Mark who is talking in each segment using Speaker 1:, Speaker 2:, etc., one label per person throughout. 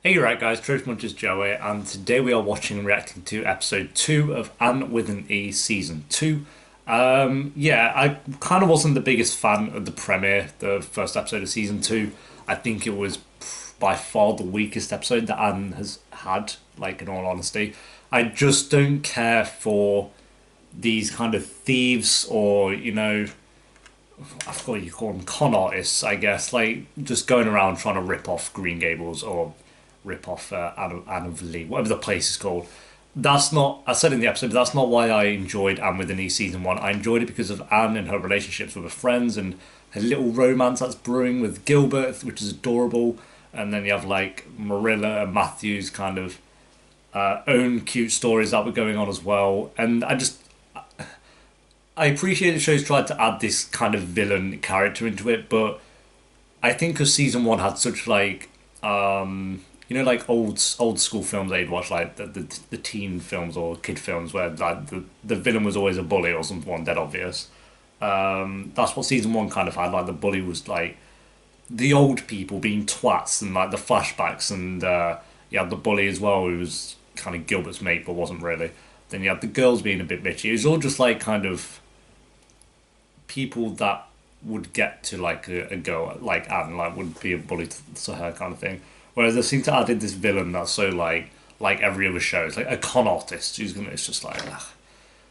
Speaker 1: Hey, right, guys, Truth Munch's Joey, and today we are watching and reacting to episode 2 of Anne with an E season 2. Yeah, I kind of wasn't the biggest fan of the premiere, the first episode of season 2. I think it was by far the weakest episode that Anne has had, like, in all honesty. I just don't care for these kind of thieves or, I forgot what you call them, con artists, I guess, like just going around trying to rip off Green Gables or rip off Anne of Lee, whatever the place is called. That's not, I said in the episode, but that's not why I enjoyed Anne with an E season 1. I enjoyed it because of Anne and her relationships with her friends and her little romance that's brewing with Gilbert, which is adorable. And then you have like Marilla and Matthew's kind of own cute stories that were going on as well. And I appreciate the show's tried to add this kind of villain character into it, but I think because season 1 had such like like old school films that you'd watch, like the teen films or kid films where like the villain was always a bully or someone dead obvious. That's what season 1 kind of had. Like the bully was like the old people being twats and like the flashbacks, and you had the bully as well, who was kind of Gilbert's mate but wasn't really. Then you had the girls being a bit bitchy. It was all just like kind of people that would get to like a girl like Anne, like would be a bully to her kind of thing. Whereas they seem to add in this villain that's so like every other show. It's like a con artist who's gonna. It's just like ugh,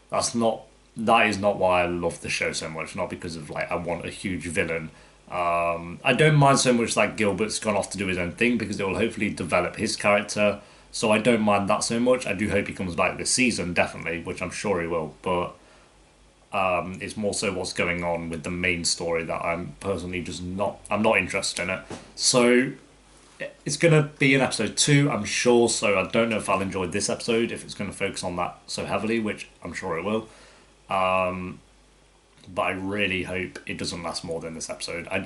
Speaker 1: that is not why I love the show so much. Not because of like I want a huge villain. I don't mind so much like Gilbert's gone off to do his own thing because it will hopefully develop his character. So I don't mind that so much. I do hope he comes back this season, definitely, which I'm sure he will. But it's more so what's going on with the main story that I'm personally just not. I'm not interested in it. So it's gonna be in episode 2, I'm sure. So I don't know if I'll enjoy this episode if it's gonna focus on that so heavily, which I'm sure it will. But I really hope it doesn't last more than this episode. I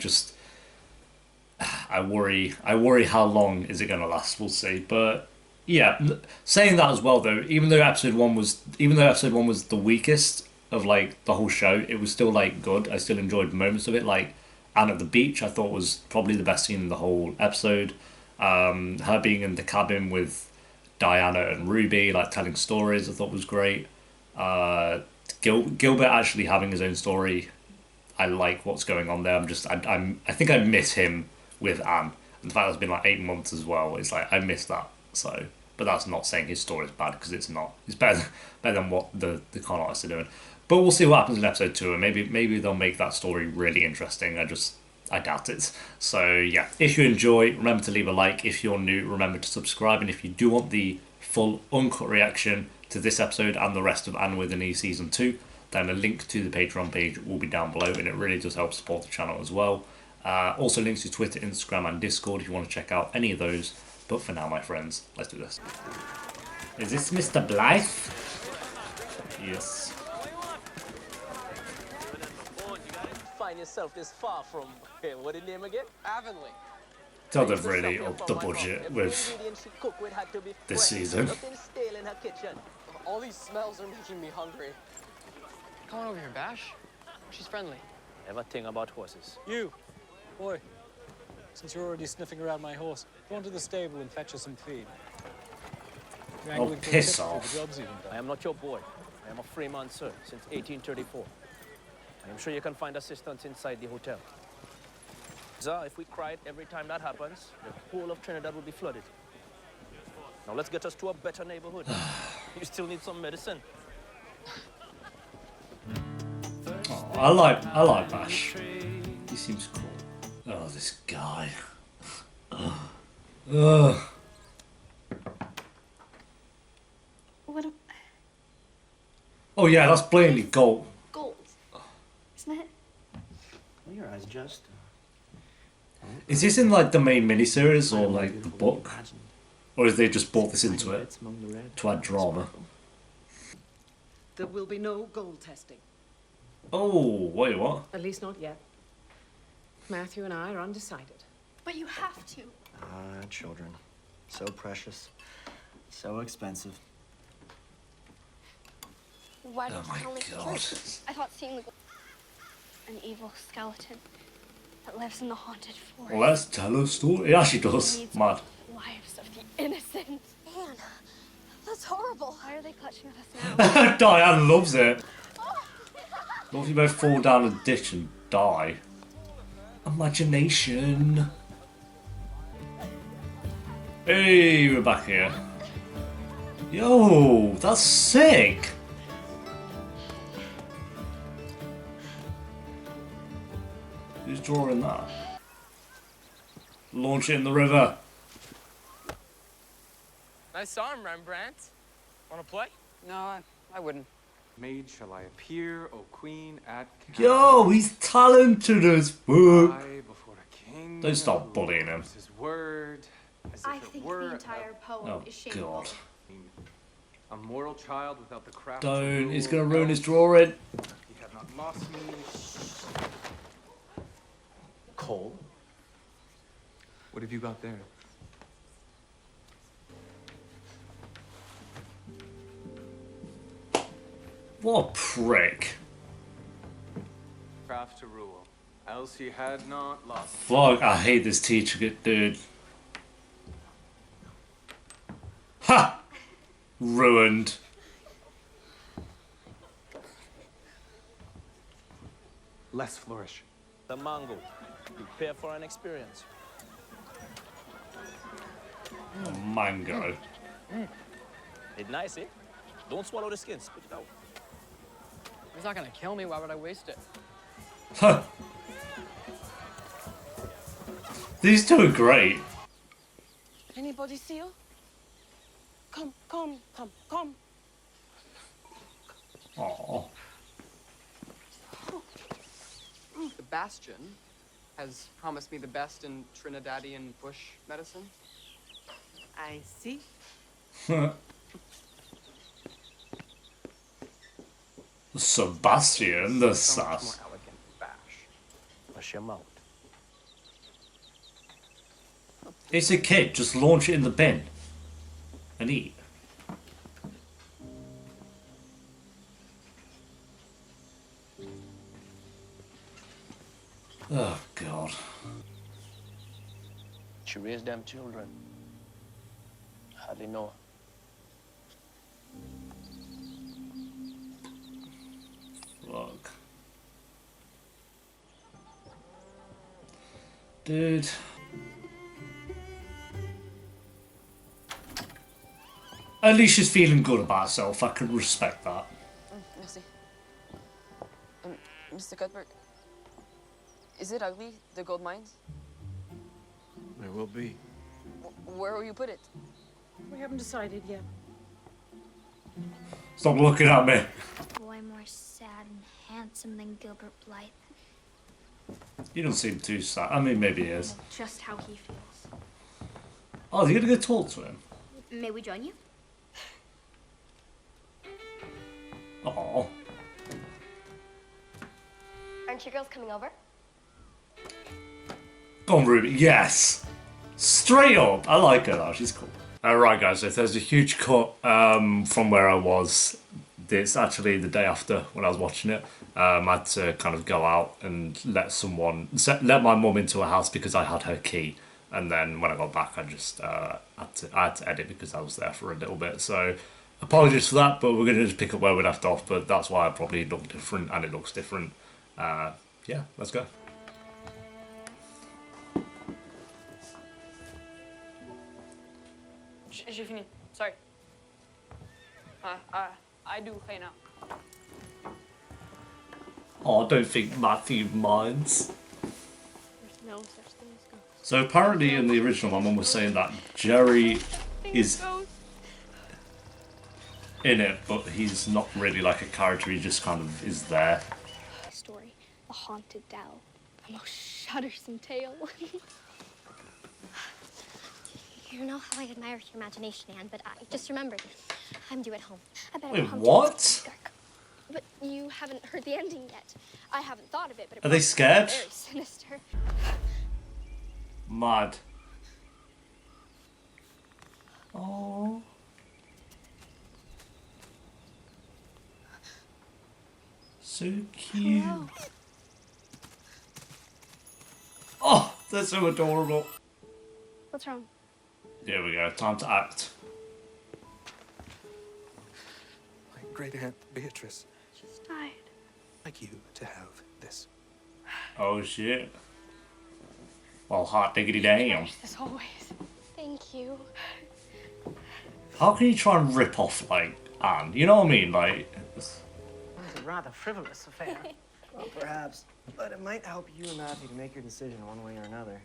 Speaker 1: worry. I worry how long is it gonna last. We'll see. But yeah, saying that as well though, even though episode 1 was the weakest of like the whole show, it was still like good. I still enjoyed moments of it, like Anne at the beach. I thought was probably the best scene in the whole episode. Her being in the cabin with Diana and Ruby, like telling stories, I thought was great. Gilbert actually having his own story. I like what's going on there. I think I miss him with Anne. And the fact that it's been like 8 months as well. It's like I miss that. So, but that's not saying his story is bad because it's not. It's better than what the con artists are doing. But we'll see what happens in episode 2, and maybe they'll make that story really interesting. I doubt it. So yeah, if you enjoy, remember to leave a like. If you're new, remember to subscribe. And if you do want the full uncut reaction to this episode and the rest of Anne with an E season 2, then a link to the Patreon page will be down below, and it really does help support the channel as well. Also links to Twitter, Instagram, and Discord if you want to check out any of those. But for now, my friends, let's do this. Is this Mr. Blythe? Yes.
Speaker 2: Find yourself this far from what the name again? Avonley.
Speaker 1: Tell they've really upped the budget with this season.
Speaker 2: Nothing stale in her kitchen.
Speaker 3: All these smells are making me hungry. Come on over here, Bash. She's friendly.
Speaker 2: Never think about horses.
Speaker 4: You, boy, since you're already sniffing around my horse, go into the stable and fetch us some feed. You're
Speaker 1: Oh,
Speaker 4: angling for
Speaker 1: piss
Speaker 4: tips,
Speaker 1: off.
Speaker 4: the job's even done.
Speaker 2: I am not your boy. I am a freeman, sir, since 1834. I am sure you can find assistance inside the hotel. Sir, if we cried every time that happens, the whole of Trinidad will be flooded. Now let's get us to a better neighborhood. You still need some medicine.
Speaker 1: Oh, I like Bash. He seems cool. Oh, this guy. Ugh.
Speaker 5: What a
Speaker 1: Oh yeah, that's blatantly gold.
Speaker 5: gold, isn't it?
Speaker 6: Well, your eyes just.
Speaker 1: Is this in like the main miniseries or like the book, or has they just brought this into it to add drama?
Speaker 7: There will be no gold testing.
Speaker 1: Oh, wait, what?
Speaker 7: At least not yet. Matthew and I are undecided.
Speaker 5: But you have to.
Speaker 6: Ah, children. So precious. So expensive.
Speaker 5: Why don't
Speaker 1: Oh my
Speaker 5: you tell me the
Speaker 1: God.
Speaker 5: truth? I thought seeing an evil skeleton. that lives in the haunted forest.
Speaker 1: Well, let's tell a story. It actually does.
Speaker 5: Needs
Speaker 1: Mad.
Speaker 5: lives of the innocent. Anne, that's horrible. Why are they clutching at us now?
Speaker 1: Diane loves it. What if you both fall down a ditch and die? Imagination. Hey, we're back here. Yo, that's sick. Who's drawing that? Launch it in the river.
Speaker 3: Nice arm, Rembrandt. Wanna play?
Speaker 7: No, I wouldn't.
Speaker 8: Made shall I appear, O queen, at
Speaker 1: Yo, he's talented as fuck.
Speaker 8: I before a king.
Speaker 1: Don't stop bullying him.
Speaker 8: His word, as
Speaker 5: I
Speaker 8: if it
Speaker 5: think
Speaker 8: were
Speaker 5: the entire poem
Speaker 1: Oh
Speaker 5: is shameful.
Speaker 1: god.
Speaker 8: a mortal child without the craft.
Speaker 1: Don't,
Speaker 8: to
Speaker 1: it's
Speaker 8: rule,
Speaker 1: gonna ruin his
Speaker 8: else
Speaker 1: drawing.
Speaker 8: He had not lost me. Cole, what have you got there?
Speaker 1: What a prick.
Speaker 8: Craft to rule, else he had not lost.
Speaker 1: Fuck, I hate this teacher, dude. Ha! Ruined.
Speaker 8: Less flourish.
Speaker 2: The mango. Prepare for an experience.
Speaker 1: A mango.
Speaker 2: It's nice, eh? Don't swallow the skin. Spit it out.
Speaker 3: It's not gonna kill me. Why would I waste it?
Speaker 1: Huh. These two are great.
Speaker 7: Anybody see you? Come, come, come, come.
Speaker 1: Aww.
Speaker 3: The Bastion has promised me the best in Trinidadian bush medicine.
Speaker 7: I see.
Speaker 1: Sebastian, the
Speaker 3: So much
Speaker 1: sass.
Speaker 3: more elegant than Bash.
Speaker 2: Wash your mouth.
Speaker 1: It's a kid, just launch it in the bin. And eat. Oh god.
Speaker 2: She raised them children. Hardly know.
Speaker 1: Fuck. Dude. At least she's feeling good about herself. I can respect that.
Speaker 7: Merci. Mr. Cuthbert, is it ugly, the gold mines?
Speaker 8: There will be.
Speaker 7: Where will you put it?
Speaker 9: We haven't decided yet.
Speaker 1: Stop looking at me.
Speaker 5: Boy more sad and handsome than Gilbert Blythe.
Speaker 1: You don't seem too sad. I mean, maybe he is.
Speaker 5: Just how he feels.
Speaker 1: Oh, you're gonna go talk to him?
Speaker 5: May we join you?
Speaker 1: Oh.
Speaker 5: Aren't you girls coming over?
Speaker 1: Go on, Ruby. Yes. Straight up. I like her though. She's cool. Alright, guys. So if there's a huge cut from where I was, it's actually the day after when I was watching it. I had to kind of go out and let my mum into a house because I had her key. And then when I got back, I just I had to edit because I was there for a little bit. So apologies for that, but we're going to just pick up where we left off. But that's why I probably look different, and it looks different. Yeah, let's go.
Speaker 7: J'ai fini. Sorry. I do clean up.
Speaker 1: Oh, I don't think Matthew minds.
Speaker 7: There's no such thing as ghosts.
Speaker 1: So apparently in the original, my mum was saying that Jerry is in it, but he's not really like a character, he just kind of is there.
Speaker 5: Story, The Haunted Dell. A most shuddersome tale.
Speaker 10: You know how I admire your imagination, Anne, but I just remembered. I'm due at home. I better
Speaker 1: Wait,
Speaker 10: go home.
Speaker 1: what?
Speaker 5: But you haven't heard the ending yet. I haven't thought of it, but it
Speaker 1: Are they
Speaker 5: probably
Speaker 1: scared?
Speaker 5: sounds very sinister.
Speaker 1: Mad. Oh. So cute.
Speaker 5: Hello.
Speaker 1: They're so adorable.
Speaker 5: What's wrong?
Speaker 1: Here we go. Time to act.
Speaker 11: My great aunt Beatrice
Speaker 5: Just died.
Speaker 11: would like you to have this.
Speaker 1: Oh shit. Well, hot diggity damn.
Speaker 5: As always. Thank you.
Speaker 1: How can you try and rip off, like, Anne? You know what I mean? Like,
Speaker 9: It's a rather frivolous affair.
Speaker 6: Well, perhaps. But it might help you and Matthew to make your decision one way or another.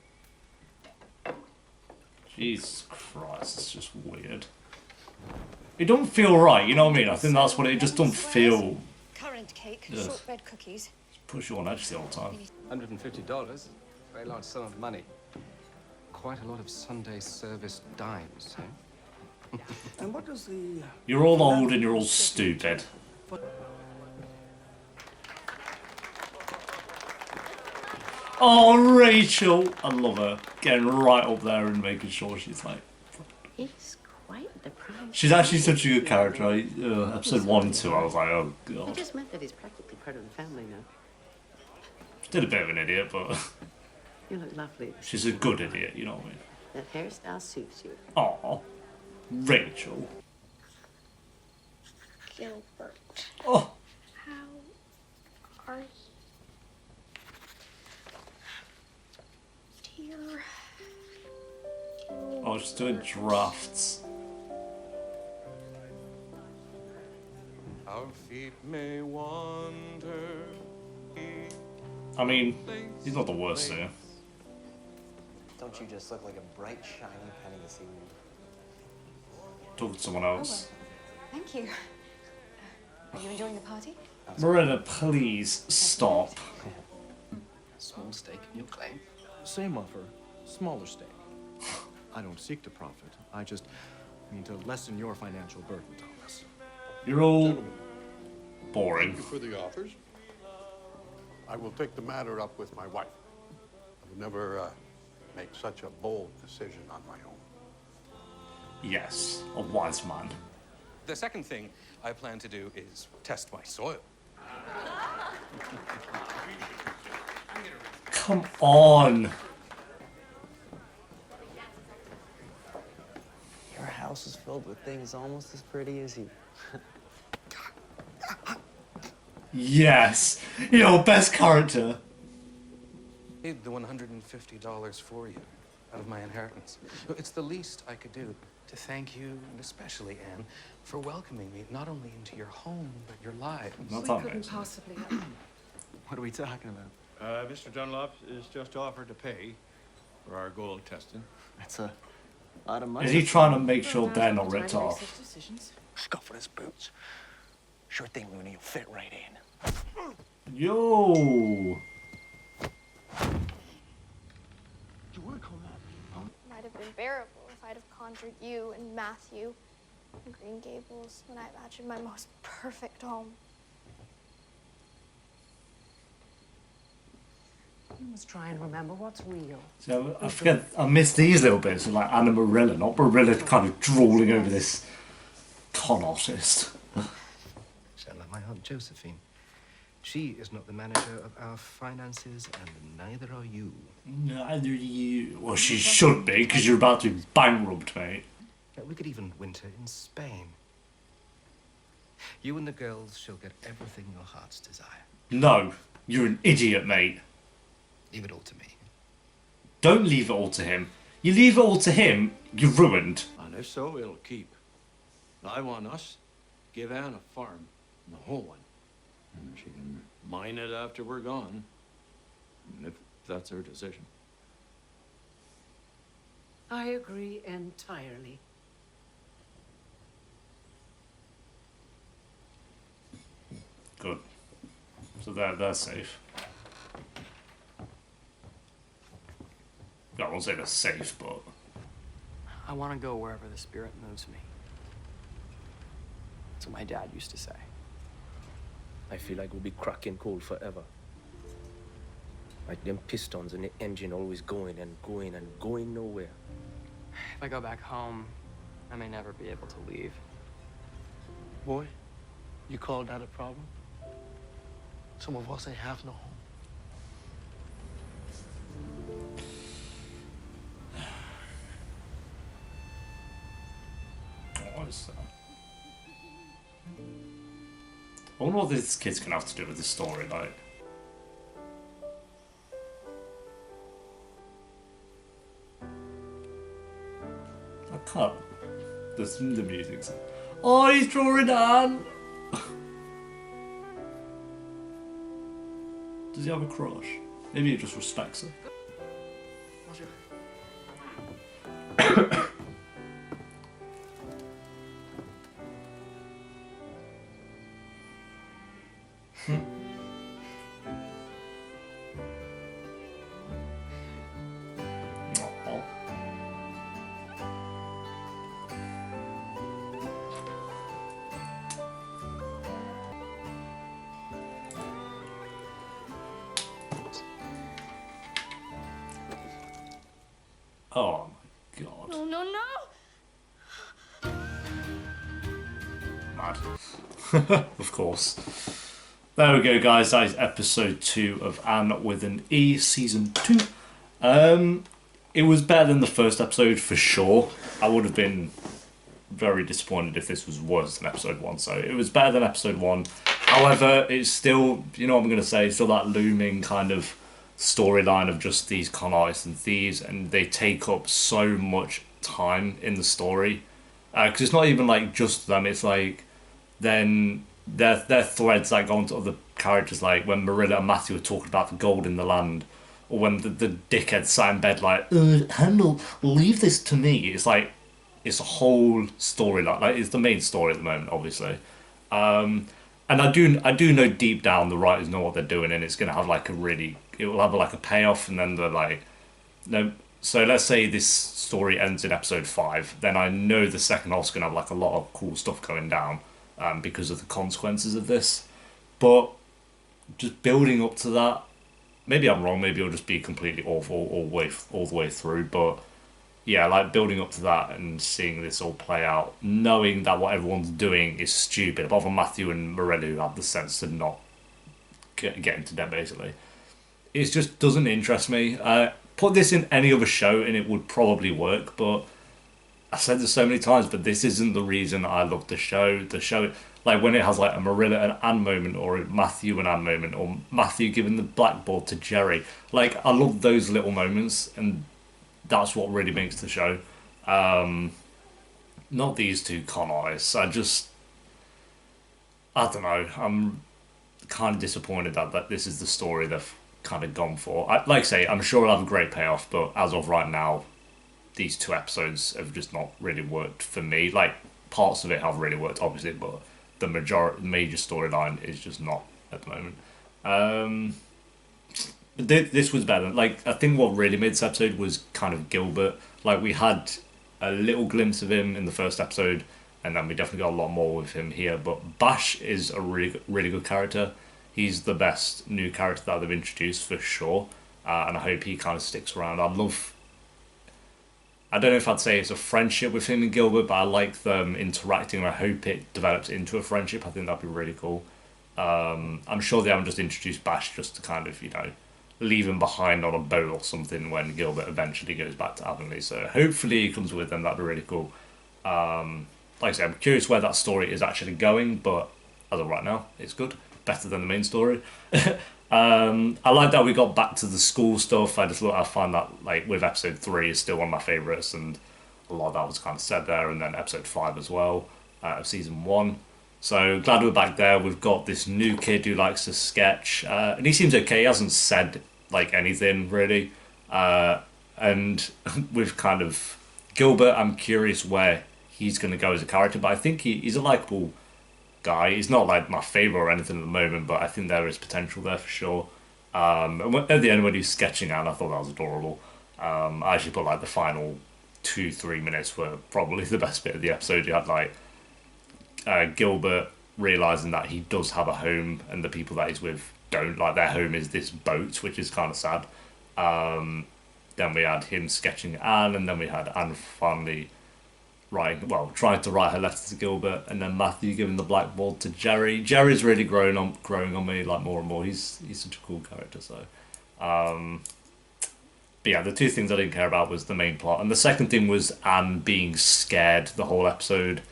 Speaker 1: Jesus Christ, it's just weird. It don't feel right, you know what I mean? I think that's what it just don't feel.
Speaker 9: Currant cake,
Speaker 1: Ugh.
Speaker 9: shortbread cookies.
Speaker 1: Push you on edge the whole time.
Speaker 3: $150. Very large sum of money. Quite a lot of Sunday service dimes, eh?
Speaker 6: And what does the...
Speaker 1: You're all old and you're all stupid. Oh, Rachel! I love her. Getting right up there and making sure she's like...
Speaker 7: It's quite the price.
Speaker 1: She's actually such a good character. Episode 1 and 2, I was like, oh
Speaker 7: I
Speaker 1: god.
Speaker 7: just meant that he's practically part of the family now.
Speaker 1: Did a bit of an idiot, but
Speaker 7: You look lovely.
Speaker 1: she's a good idiot, you know what I mean?
Speaker 7: That hairstyle suits you.
Speaker 1: Aw, Rachel.
Speaker 5: Gilbert.
Speaker 1: Oh,
Speaker 5: How are you? Dear.
Speaker 1: oh, she's doing drafts.
Speaker 11: Our feet may wander.
Speaker 1: I mean, he's not the worst here.
Speaker 6: Don't you just look like a bright, shiny penny this evening?
Speaker 1: Talk to someone else.
Speaker 9: Thank you. Are you enjoying the party?
Speaker 1: Marilla, please stop.
Speaker 3: Small stake in your claim.
Speaker 8: Same offer, smaller stake. I don't seek to profit. I just mean to lessen your financial burden, Thomas.
Speaker 1: You're all boring.
Speaker 12: Thank you for the offers. I will take the matter up with my wife. I would never make such a bold decision on my own.
Speaker 1: Yes, a wise man.
Speaker 11: The second thing I plan to do is test my soil.
Speaker 1: Come on.
Speaker 6: Your house is filled with things almost as pretty as you.
Speaker 1: Yes. Yo, best character.
Speaker 11: Paid the $150 for you out of my inheritance. It's the least I could do to thank you, and especially Anne, for welcoming me not only into your home, but your lives.
Speaker 1: Not
Speaker 9: We
Speaker 1: that
Speaker 9: couldn't
Speaker 1: amazing.
Speaker 9: possibly.
Speaker 6: What are we talking about?
Speaker 12: Mr. Dunlop is just offered to pay for our gold testing.
Speaker 6: That's a lot of money.
Speaker 1: Is he trying to make sure they're not ripped off?
Speaker 6: Scuff with his boots. Sure thing, Looney. You'll fit right in.
Speaker 1: Yo.
Speaker 5: Might have been bearable if I'd have conjured you and Matthew in Green Gables when I imagined my most perfect home.
Speaker 9: You must try and remember what's real.
Speaker 1: So I forget, I miss these little bits of like Anna Marilla, not Marilla kind of drooling over this con artist.
Speaker 3: Sound like my Aunt Josephine. She is not the manager of our finances, and neither are you.
Speaker 1: Neither you. Well, she should be, because you're about to be bankrupt, mate.
Speaker 3: We could even winter in Spain. You and the girls shall get everything your hearts desire.
Speaker 1: No, you're an idiot, mate.
Speaker 3: Leave it all to me.
Speaker 1: Don't leave it all to him. You leave it all to him, you're ruined.
Speaker 12: And if so, it'll keep. I want us to give Anne a farm, the whole one. And she can mine it after we're gone, if that's her decision.
Speaker 9: I agree entirely.
Speaker 1: Good. So they're safe. I won't say they're safe, but...
Speaker 3: I want to go wherever the spirit moves me. That's what my dad used to say.
Speaker 2: I feel like we'll be cracking cold forever. Like them pistons and the engine always going and going and going nowhere.
Speaker 3: If I go back home, I may never be able to leave.
Speaker 13: Boy, you call that a problem? Some of us ain't have no home.
Speaker 1: nice. So. I wonder what this kid's gonna have to do with this story, like. I can't. The music's. Oh, he's drawing Anne! Does he have a crush? Maybe he just respects her. Oh my god.
Speaker 5: No, no, no!
Speaker 1: Mad. Of course. There we go, guys. That is episode 2 of Anne with an E, season 2. It was better than the first episode for sure. I would have been very disappointed if this was worse than episode 1. So it was better than episode 1. However, it's still, you know what I'm going to say, still that looming kind of storyline of just these con artists and thieves, and they take up so much time in the story. Because it's not even like just them, it's like then their threads that go onto other characters, like when Marilla and Matthew were talking about the gold in the land, or when the dickhead sat in bed like, Handel, leave this to me. It's like, it's a whole storyline. Like, it's the main story at the moment, obviously. And I do know deep down the writers know what they're doing, and it's going to have like it will have like a payoff, and then they're like, no. So let's say this story ends in episode 5, then I know the second half's going to have like a lot of cool stuff going down because of the consequences of this. But just building up to that, maybe I'm wrong, maybe it'll just be completely awful all the way through, but yeah, like building up to that and seeing this all play out, knowing that what everyone's doing is stupid, apart from Matthew and Morello, who have the sense to not get into debt, basically. It just doesn't interest me. Put this in any other show and it would probably work, but I've said this so many times, but this isn't the reason I love the show. The show, like when it has like a Marilla and Anne moment, or a Matthew and Anne moment, or Matthew giving the blackboard to Jerry, like I love those little moments, and that's what really makes the show. Not these two con artists. I don't know. I'm kind of disappointed that this is the story they've kind of gone for. Like I say, I'm sure it'll have a great payoff, but as of right now, these 2 episodes have just not really worked for me. Like, parts of it have really worked, obviously, but the major storyline is just not at the moment. But this was better. Like, I think what really made this episode was kind of Gilbert. Like, we had a little glimpse of him in the first episode, and then we definitely got a lot more with him here. But Bash is a really good character. He's the best new character that they've introduced for sure, and I hope he kind of sticks around. I don't know if I'd say it's a friendship with him and Gilbert, but I like them interacting, and I hope it develops into a friendship. I think that'd be really cool. I'm sure they haven't just introduced Bash just to kind of, leave him behind on a boat or something when Gilbert eventually goes back to Avonlea. So hopefully he comes with them. That'd be really cool. Like I said, I'm curious where that story is actually going, but as of right now, it's good. Better than the main story. I like that we got back to the school stuff. I find that, like, with episode 3 is still one of my favourites, and a lot of that was kind of said there, and then episode 5 as well, of season 1. So glad we're back there. We've got this new kid who likes to sketch, and he seems okay. He hasn't said like anything really, and with kind of Gilbert, I'm curious where he's going to go as a character. But I think he's a likable guy. He's not like my favourite or anything at the moment, but I think there is potential there for sure. And at the end when he's sketching Anne, I thought that was adorable. I actually put like the final 2-3 minutes were probably the best bit of the episode. You had like Gilbert realising that he does have a home and the people that he's with don't. Like, their home is this boat, which is kind of sad. Then we had him sketching Anne, and then we had Anne finally trying to write her letter to Gilbert, and then Matthew giving the blackboard to Jerry. Jerry's really growing on me like more and more. He's such a cool character. So, but yeah, the 2 things I didn't care about was the main plot, and the second thing was Anne being scared the whole episode.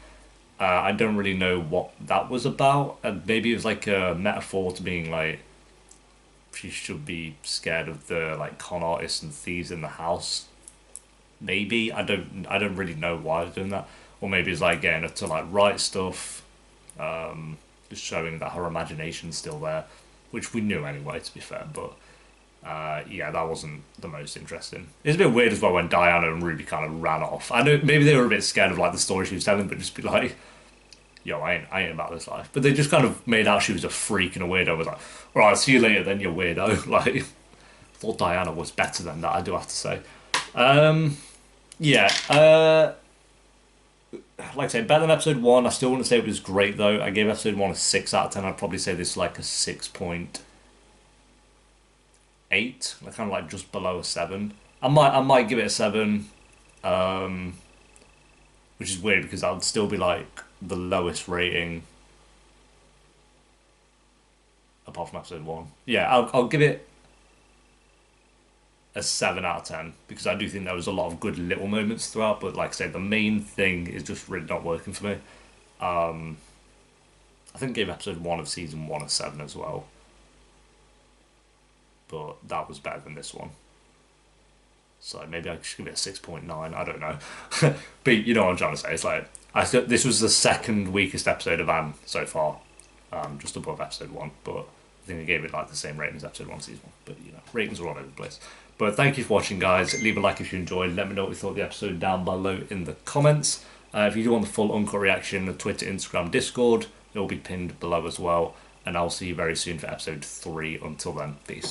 Speaker 1: I don't really know what that was about. Maybe it was like a metaphor to being like she should be scared of the like con artists and thieves in the house. Maybe I don't really know why they're doing that. Or maybe it's like getting her to like write stuff, just showing that her imagination's still there, which we knew anyway, to be fair. But yeah, that wasn't the most interesting. It's a bit weird as well when Diana and Ruby kind of ran off. I know maybe they were a bit scared of like the story she was telling, but just be like, yo, I ain't about this life. But they just kind of made out she was a freak and a weirdo. I was like, all right, see you later then, you weirdo. Like, I thought Diana was better than that, I do have to say. Yeah, like I say, better than episode 1. I still wouldn't say it was great though. I gave episode 1 a 6 out of 10. I'd probably say this is like a 6.8. Like kind of like just below a 7. I might give it a 7, which is weird because that would still be like the lowest rating apart from episode 1. Yeah, I'll give it a 7 out of 10 because I do think there was a lot of good little moments throughout, but like I said, the main thing is just really not working for me. I think I gave episode 1 of season 1 a 7 as well, but that was better than this one. So maybe I should give it a 6.9. I don't know. But you know what I'm trying to say. It's like this was the second weakest episode of Anne so far, just above episode 1. But I think I gave it like the same rating as episode 1 season 1. But you know, ratings are all over the place. But thank you for watching, guys. Leave a like if you enjoyed. Let me know what you thought of the episode down below in the comments. If you do want the full uncut reaction, the Twitter, Instagram, Discord, it will be pinned below as well. And I'll see you very soon for episode 3. Until then, peace.